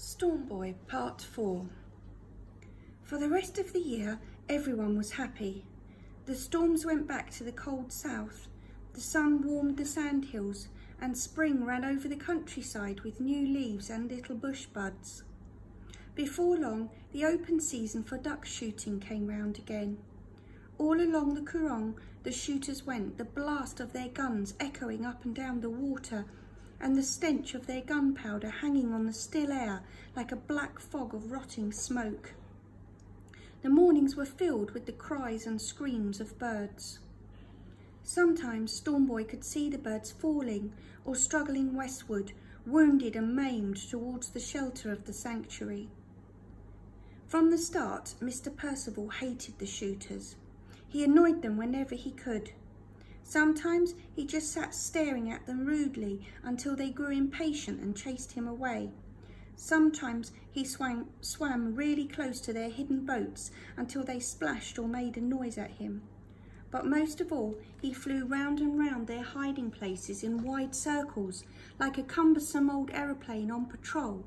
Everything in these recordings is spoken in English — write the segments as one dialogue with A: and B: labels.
A: Stormboy Part 4. For the rest of the year, everyone was happy. The storms went back to the cold south, the sun warmed the sandhills, and spring ran over the countryside with new leaves and little bush buds. Before long, the open season for duck shooting came round again. All along the Coorong, the shooters went, the blast of their guns echoing up and down the water, and the stench of their gunpowder hanging on the still air like a black fog of rotting smoke. The mornings were filled with the cries and screams of birds. Sometimes Stormboy could see the birds falling or struggling westward, wounded and maimed towards the shelter of the sanctuary. From the start, Mr. Percival hated the shooters. He annoyed them whenever he could. Sometimes he just sat staring at them rudely until they grew impatient and chased him away. Sometimes he swam really close to their hidden boats until they splashed or made a noise at him. But most of all, he flew round and round their hiding places in wide circles, like a cumbersome old aeroplane on patrol.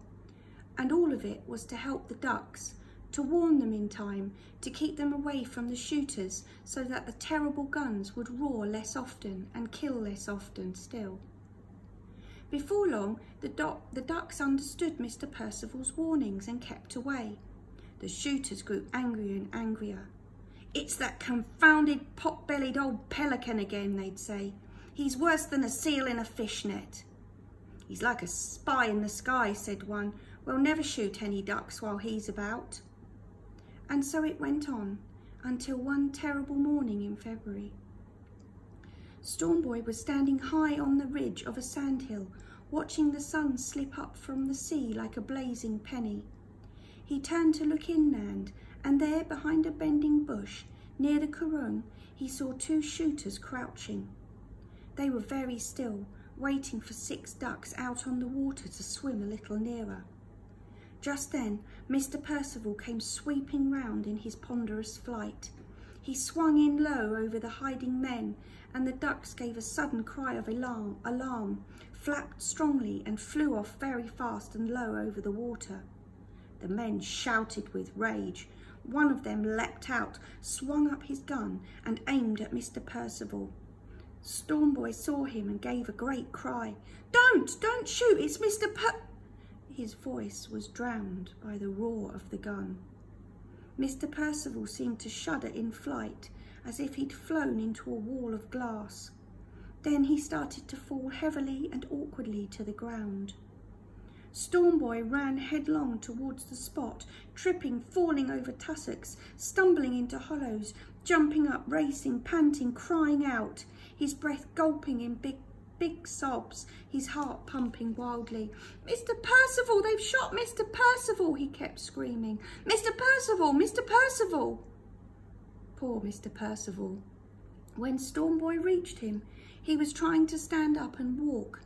A: And all of it was to help the ducks, to warn them in time, to keep them away from the shooters so that the terrible guns would roar less often and kill less often still. Before long, the ducks understood Mr. Percival's warnings and kept away. The shooters grew angrier and angrier. "It's that confounded pot-bellied old pelican again," they'd say. "He's worse than a seal in a fishnet." "He's like a spy in the sky," said one. "We'll never shoot any ducks while he's about." And so it went on, until one terrible morning in February. Stormboy was standing high on the ridge of a sandhill, watching the sun slip up from the sea like a blazing penny. He turned to look inland, and there, behind a bending bush, near the Coorong, he saw two shooters crouching. They were very still, waiting for 6 ducks out on the water to swim a little nearer. Just then, Mr. Percival came sweeping round in his ponderous flight. He swung in low over the hiding men, and the ducks gave a sudden cry of alarm, flapped strongly and flew off very fast and low over the water. The men shouted with rage. One of them leapt out, swung up his gun and aimed at Mr. Percival. Stormboy saw him and gave a great cry. Don't shoot, it's Mr. His voice was drowned by the roar of the gun. Mr. Percival seemed to shudder in flight, as if he'd flown into a wall of glass. Then he started to fall heavily and awkwardly to the ground. Stormboy ran headlong towards the spot, tripping, falling over tussocks, stumbling into hollows, jumping up, racing, panting, crying out, his breath gulping in big sobs, his heart pumping wildly. "Mr. Percival, they've shot Mr. Percival," he kept screaming. "Mr. Percival, Mr. Percival." Poor Mr. Percival. When Stormboy reached him, he was trying to stand up and walk,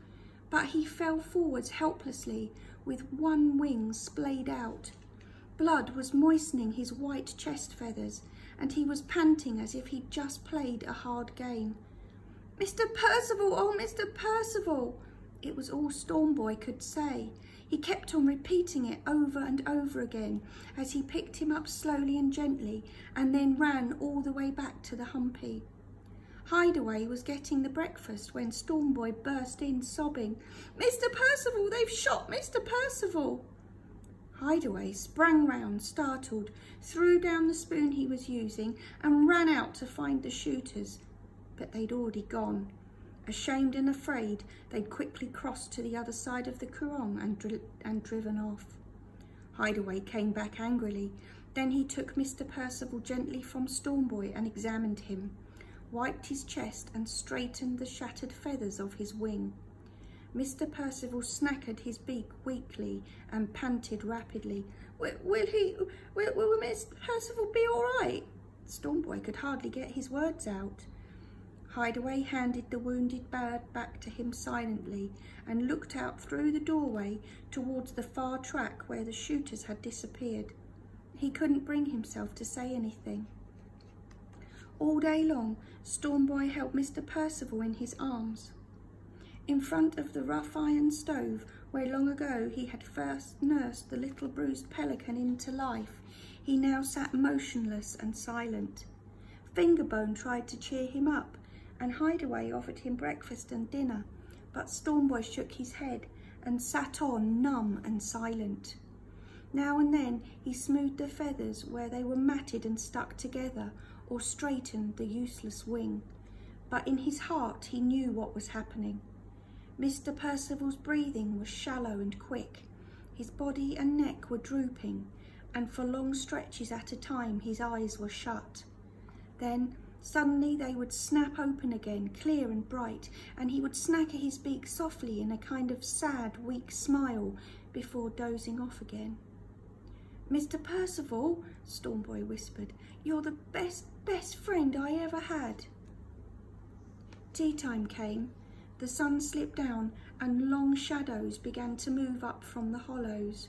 A: but he fell forwards helplessly with one wing splayed out. Blood was moistening his white chest feathers, and he was panting as if he'd just played a hard game. "Mr. Percival, oh, Mr. Percival!" It was all Stormboy could say. He kept on repeating it over and over again as he picked him up slowly and gently and then ran all the way back to the humpy. Hideaway was getting the breakfast when Stormboy burst in sobbing, "Mr. Percival, they've shot Mr. Percival!" Hideaway sprang round, startled, threw down the spoon he was using and ran out to find the shooters. But they'd already gone. Ashamed and afraid, they'd quickly crossed to the other side of the Coorong and driven off. Hideaway came back angrily. Then he took Mr. Percival gently from Stormboy and examined him, wiped his chest and straightened the shattered feathers of his wing. Mr. Percival snackered his beak weakly and panted rapidly. Will Mr. Percival be all right?" Stormboy could hardly get his words out. Hideaway handed the wounded bird back to him silently and looked out through the doorway towards the far track where the shooters had disappeared. He couldn't bring himself to say anything. All day long, Stormboy held Mr. Percival in his arms. In front of the rough iron stove, where long ago he had first nursed the little bruised pelican into life, he now sat motionless and silent. Fingerbone tried to cheer him up, and Hideaway offered him breakfast and dinner, but Stormboy shook his head and sat on, numb and silent. Now and then he smoothed the feathers where they were matted and stuck together, or straightened the useless wing. But in his heart he knew what was happening. Mr. Percival's breathing was shallow and quick. His body and neck were drooping, and for long stretches at a time his eyes were shut. Then suddenly they would snap open again, clear and bright, and he would snacker his beak softly in a kind of sad, weak smile before dozing off again. "Mr. Percival," Stormboy whispered, "you're the best friend I ever had." Tea time came. The sun slipped down and long shadows began to move up from the hollows.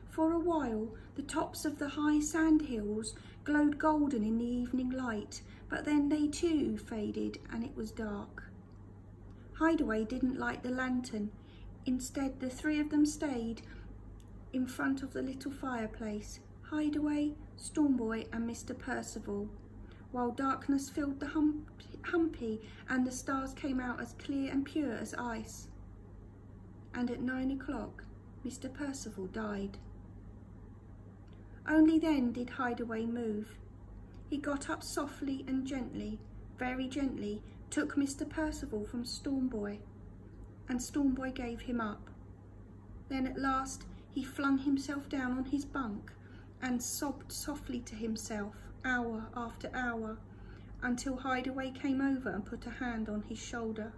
A: For a while, the tops of the high sand hills glowed golden in the evening light, but then they too faded and it was dark. Hideaway didn't light the lantern. Instead, the three of them stayed in front of the little fireplace, Hideaway, Stormboy and Mr. Percival, while darkness filled the humpy and the stars came out as clear and pure as ice. And at 9 o'clock, Mr. Percival died. Only then did Hideaway move. He got up softly and gently, very gently, took Mr. Percival from Stormboy, and Stormboy gave him up. Then at last he flung himself down on his bunk and sobbed softly to himself, hour after hour, until Hideaway came over and put a hand on his shoulder.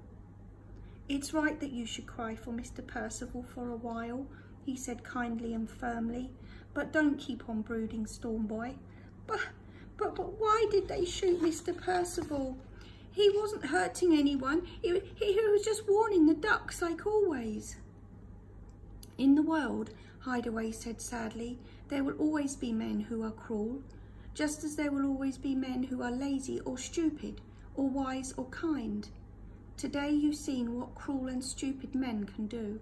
A: "It's right that you should cry for Mr. Percival for a while," he said kindly and firmly, "but don't keep on brooding, Stormboy." But why did they shoot Mr. Percival? He wasn't hurting anyone. He was just warning the ducks like always." "In the world," Hideaway said sadly, "there will always be men who are cruel, just as there will always be men who are lazy or stupid, or wise or kind. Today you've seen what cruel and stupid men can do."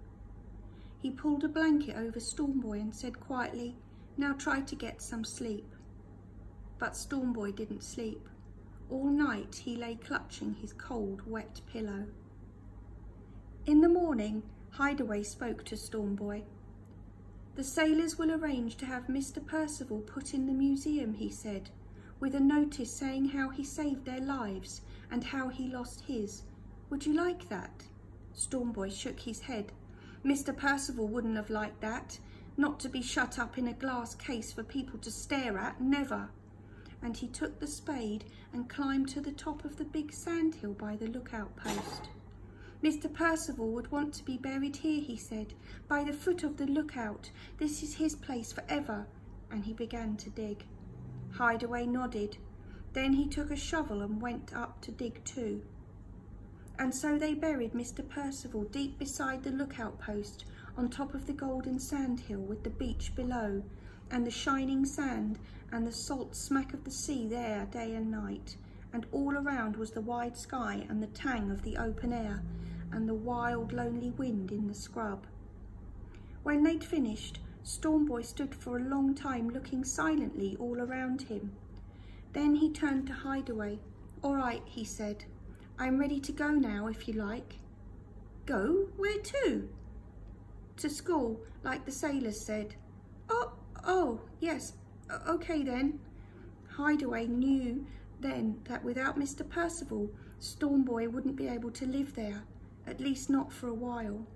A: He pulled a blanket over Stormboy and said quietly, "Now try to get some sleep." But Stormboy didn't sleep. All night he lay clutching his cold, wet pillow. In the morning, Hideaway spoke to Stormboy. "The sailors will arrange to have Mr. Percival put in the museum," he said, "with a notice saying how he saved their lives and how he lost his. Would you like that?" Stormboy shook his head. "Mr. Percival wouldn't have liked that. Not to be shut up in a glass case for people to stare at, never." And he took the spade and climbed to the top of the big sandhill by the lookout post. "Mr. Percival would want to be buried here," he said, "by the foot of the lookout. This is his place forever." And he began to dig. Hideaway nodded. Then he took a shovel and went up to dig too. And so they buried Mr. Percival deep beside the lookout post, on top of the golden sandhill with the beach below, and the shining sand and the salt smack of the sea there day and night, and all around was the wide sky and the tang of the open air and the wild lonely wind in the scrub. When they'd finished, Stormboy stood for a long time looking silently all around him. Then he turned to Hideaway. "All right," he said, "I'm ready to go now if you like." "Go? Where to?" "To school, like the sailors said." Oh, yes, okay then." Hideaway knew then that without Mr. Percival, Stormboy wouldn't be able to live there, at least not for a while.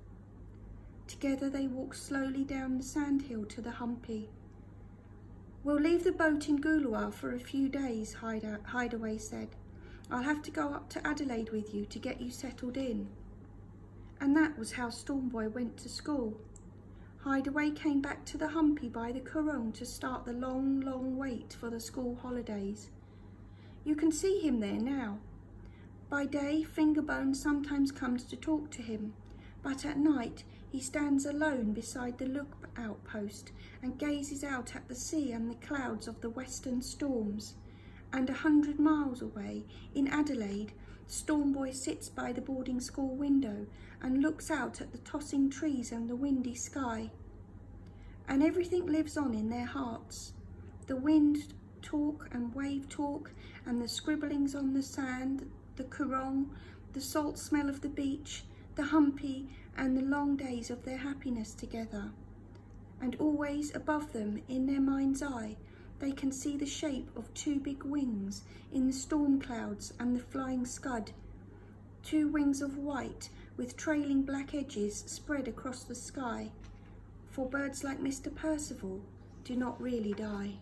A: Together they walked slowly down the sandhill to the humpy. "We'll leave the boat in Goolwa for a few days," Hideaway said. "I'll have to go up to Adelaide with you to get you settled in." And that was how Stormboy went to school. Hideaway came back to the humpy by the Coorong to start the long, long wait for the school holidays. You can see him there now. By day, Fingerbone sometimes comes to talk to him, but at night he stands alone beside the lookout post and gazes out at the sea and the clouds of the western storms. And 100 miles away, in Adelaide, Storm Boy sits by the boarding school window and looks out at the tossing trees and the windy sky. And everything lives on in their hearts. The wind talk and wave talk, and the scribblings on the sand, the coorong, the salt smell of the beach, the humpy, and the long days of their happiness together. And always above them, in their mind's eye, they can see the shape of two big wings in the storm clouds and the flying scud. Two wings of white with trailing black edges spread across the sky. For birds like Mr. Percival do not really die.